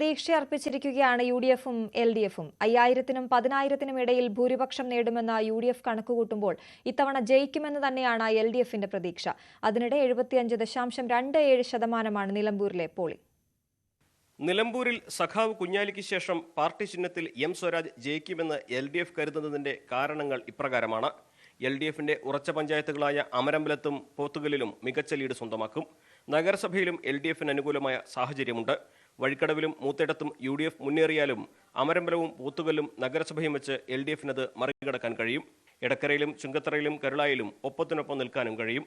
പ്രതീക്ഷ അർപ്പിച്ചിരിക്കുകയാണ് UDF-ഉം LDF-ഉം. 5000-നും 10,000-നും ഇടയിൽ ഭൂരിപക്ഷം നേടുമെന്ന UDF കണക്കുകൂട്ടുമ്പോൾ ഇത്തവണ ജയിക്കുമെന്ന് തന്നെയാണ് LDF-ന്റെ പ്രതീക്ഷ. അതിനിടെ 75.27% നിലമ്പൂരിലെ പോളിംഗ്. നിലമ്പൂരിൽ സഖാവ് കുഞ്ഞാലിക്ക് ശേഷം പാർട്ടി ചിഹ്നത്തിൽ എം സ്വരാജ് ജയിക്കുമെന്ന് LDF കരുതുന്നതിന്റെ കാരണങ്ങൾ ഇപ്രകാരമാണ്. LDF-ന്റെ ഉറച്ച പഞ്ചായത്തുകളായ അമരമ്പലത്തും പോത്തുകലിലും മികച്ച ലീഡ് സ്വന്തമാക്കും. നഗരസഭയിലും LDF-ന് അനുകൂലമായ സാഹചര്യമുണ്ട്. വഴിക്കടവിലും മൂത്തേടത്തും UDF മുന്നേറിയാലും അമരമ്പലവും പോത്തുകല്ലും നഗരസഭയും വെച്ച് LDF-നത് മറികടക്കാൻ കഴിയും. എടക്കരയിലും ചുങ്കത്തറയിലും കരുളായിലും ഒപ്പത്തിനൊപ്പം നിൽക്കാനും കഴിയും.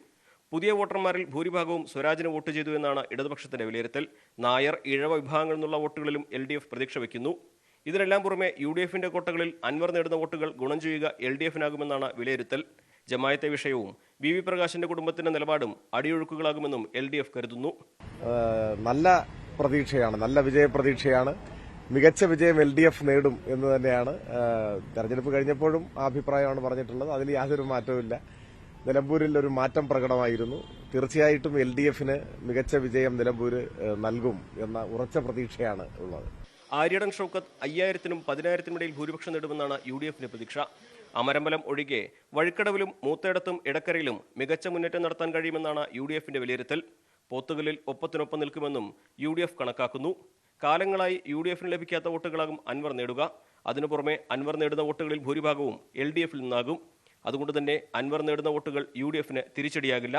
പുതിയ വോട്ടർമാരിൽ ഭൂരിഭാഗവും സ്വരാജിന് വോട്ട് ചെയ്തു എന്നാണ് ഇടതുപക്ഷത്തിന്റെ വിലയിരുത്തൽ. നായർ, ഇഴവ വിഭാഗങ്ങളിൽ നിന്നുള്ള വോട്ടുകളിലും LDF പ്രതീക്ഷ വയ്ക്കുന്നു. ഇതിനെല്ലാം പുറമെ UDF-ന്റെ കോട്ടകളിൽ അൻവർ നേടുന്ന വോട്ടുകൾ ഗുണം ചെയ്യുക LDF-നാകുമെന്നാണ് വിലയിരുത്തൽ. ജമായത്തെ വിഷയവും VV പ്രകാശിന്റെ കുടുംബത്തിന്റെ നിലപാടും അടിയൊഴുക്കുകളാകുമെന്നും LDF കരുതുന്നു. നല്ല പ്രതീക്ഷയാണ്, നല്ല വിജയപ്രതീക്ഷയാണ്. മികച്ച വിജയം LDF നേടും എന്ന് തന്നെയാണ് തെരഞ്ഞെടുപ്പ് കഴിഞ്ഞപ്പോഴും ആ അഭിപ്രായമാണ് പറഞ്ഞിട്ടുള്ളത്. അതിൽ യാതൊരു മാറ്റവുമില്ല. നിലമ്പൂരിൽ ഒരു മാറ്റം പ്രകടമായിരുന്നു. തീർച്ചയായിട്ടും LDF-ന് മികച്ച വിജയം നിലമ്പൂര് നൽകും എന്ന ഉറച്ച പ്രതീക്ഷയാണ് ഉള്ളത്. ആര്യടൻ ഷൗക്കത്ത് 5000-നും 10,000-നും ഇടയിൽ ഭൂരിപക്ഷം നേടുമെന്നാണ് UDF-ന്റെ പ്രതീക്ഷ. അമരമ്പലം ഒഴികെ വഴിക്കടവിലും മൂത്തേടത്തും എടക്കരയിലും മികച്ച മുന്നേറ്റം നടത്താൻ കഴിയുമെന്നാണ് UDF-ന്റെ വിലയിരുത്തൽ. പോത്തുകലിൽ ഒപ്പത്തിനൊപ്പം നിൽക്കുമെന്നും UDF കണക്കാക്കുന്നു. കാലങ്ങളായി UDF-ന് ലഭിക്കാത്ത വോട്ടുകളാകും അൻവർ നേടുക. അതിനു പുറമെ അൻവർ നേടുന്ന വോട്ടുകളിൽ ഭൂരിഭാഗവും LDF-ൽ നിന്നാകും. അതുകൊണ്ട് തന്നെ അൻവർ നേടുന്ന വോട്ടുകൾ UDF-ന് തിരിച്ചടിയാകില്ല.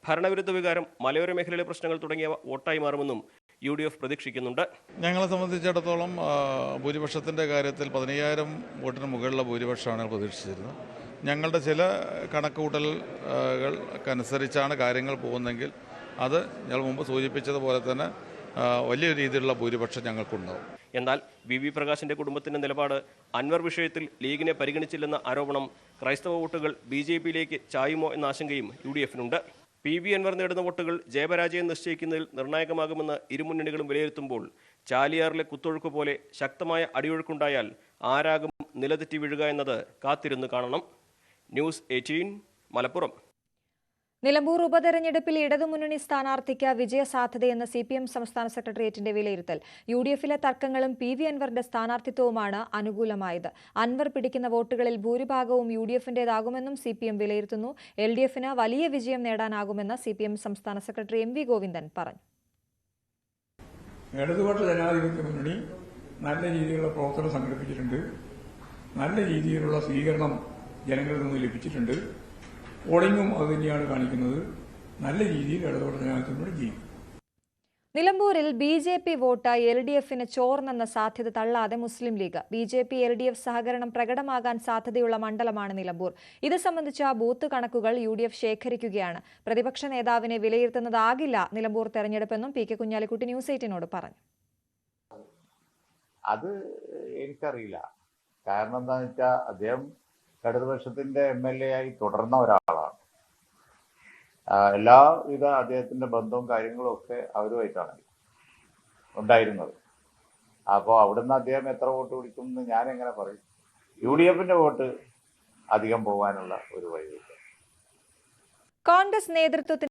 ഭരണവിരുദ്ധ വികാരം, മലയോര മേഖലയിലെ പ്രശ്നങ്ങൾ തുടങ്ങിയവ വോട്ടായി മാറുമെന്നും UDF പ്രതീക്ഷിക്കുന്നുണ്ട്. ഞങ്ങളെ സംബന്ധിച്ചിടത്തോളം ഭൂരിപക്ഷത്തിൻ്റെ കാര്യത്തിൽ 15,000 വോട്ടിന് മുകളിലുള്ള ഭൂരിപക്ഷമാണ് പ്രതീക്ഷിച്ചിരുന്നത്. ഞങ്ങളുടെ ചില കണക്കുകൂട്ടലുകൾക്കനുസരിച്ചാണ് കാര്യങ്ങൾ പോകുന്നതെങ്കിൽ അത് ഞങ്ങൾ മുമ്പ് സൂചിപ്പിച്ചതുപോലെ തന്നെ വലിയ രീതിയിലുള്ള ഭൂരിപക്ഷം ഞങ്ങൾക്കുണ്ടാവും. എന്നാൽ VV പ്രകാശിന്റെ കുടുംബത്തിന്റെ നിലപാട് അൻവർ വിഷയത്തിൽ ലീഗിനെ പരിഗണിച്ചില്ലെന്ന ആരോപണം ക്രൈസ്തവ വോട്ടുകൾ BJP-യിലേക്ക് ചായുമോ എന്ന ആശങ്കയും UDF-നുണ്ട്. PV അൻവർ നേടുന്ന വോട്ടുകൾ ജയപരാജയം നിശ്ചയിക്കുന്നതിൽ നിർണായകമാകുമെന്ന് ഇരുമുന്നണികളും വിലയിരുത്തുമ്പോൾ ചാലിയാറിലെ കുത്തൊഴുക്ക് പോലെ ശക്തമായ അടിയൊഴുക്കുണ്ടായാൽ ആരാകും നിലതെറ്റി വീഴുക എന്നത് കാത്തിരുന്ന് കാണണം. ന്യൂസ് 18 മലപ്പുറം. നിലമ്പൂർ ഉപതെരഞ്ഞെടുപ്പിൽ ഇടതുമുന്നണി സ്ഥാനാർത്ഥിക്ക് വിജയസാധ്യതയെന്ന് CPM സംസ്ഥാന സെക്രട്ടേറിയറ്റിന്റെ വിലയിരുത്തൽ. UDF-ലെ തർക്കങ്ങളും PV അൻവറിന്റെ സ്ഥാനാർത്ഥിത്വവുമാണ് അനുകൂലമായത്. അൻവർ പിടിക്കുന്ന വോട്ടുകളിൽ ഭൂരിഭാഗവും UDF-ന്റേതാകുമെന്നും CPM വിലയിരുത്തുന്നു. LDF-ന് വലിയ വിജയം നേടാനാകുമെന്ന് CPM സംസ്ഥാന സെക്രട്ടറി MV ഗോവിന്ദൻ പറഞ്ഞു. ഇടതുപക്ഷ ജനാധിപത്യ മുന്നണി നല്ല രീതിയിലുള്ള പ്രവർത്തനം സംഘടിപ്പിച്ചിട്ടുണ്ട്. നല്ല രീതിയിലുള്ള സ്വീകരണം ജനങ്ങളിൽ നിന്ന് ലഭിച്ചിട്ടുണ്ട്. പോളിംഗും അത് തന്നെയാണ് കാണിക്കുന്നത്. നല്ല രീതിയിൽ ഇടതുപക്ഷ ജനാധിപത്യത്തിലൂടെ ചെയ്യും. നിലമ്പൂരിൽ BJP വോട്ട് LDF-ന് ചോർന്നെന്ന സാധ്യത തള്ളാതെ മുസ്ലിം ലീഗ്. BJP-LDF സഹകരണം പ്രകടമാകാൻ സാധ്യതയുള്ള മണ്ഡലമാണ് നിലമ്പൂർ. ഇത് സംബന്ധിച്ച ബൂത്ത് കണക്കുകൾ UDF ശേഖരിക്കുകയാണ്. പ്രതിപക്ഷ നേതാവിനെ വിലയിരുത്തുന്നതാകില്ല നിലമ്പൂർ തെരഞ്ഞെടുപ്പെന്നും PK കുഞ്ഞാലിക്കുട്ടി ന്യൂസ് 18-നോട് പറഞ്ഞു. അത് എനിക്കറിയില്ല. കാരണം എന്താണെന്ന് വെച്ചാൽ അദ്ദേഹം ഇടതുപക്ഷത്തിന്റെ MLA ആയി തുടർന്ന ഒരാളാണ്. എല്ലാവിധ അദ്ദേഹത്തിന്റെ ബന്ധവും കാര്യങ്ങളും ഒക്കെ അവരുമായിട്ടാണ് ഉണ്ടായിരുന്നത്. അപ്പോൾ അവിടുന്ന് അദ്ദേഹം എത്ര വോട്ട് പിടിക്കുമെന്ന് ഞാൻ എങ്ങനെ പറയും? UDF-ന്റെ വോട്ട് അധികം പോകാനുള്ള ഒരു വഴിയില്ല. കോൺഗ്രസ് നേതൃത്വത്തിന്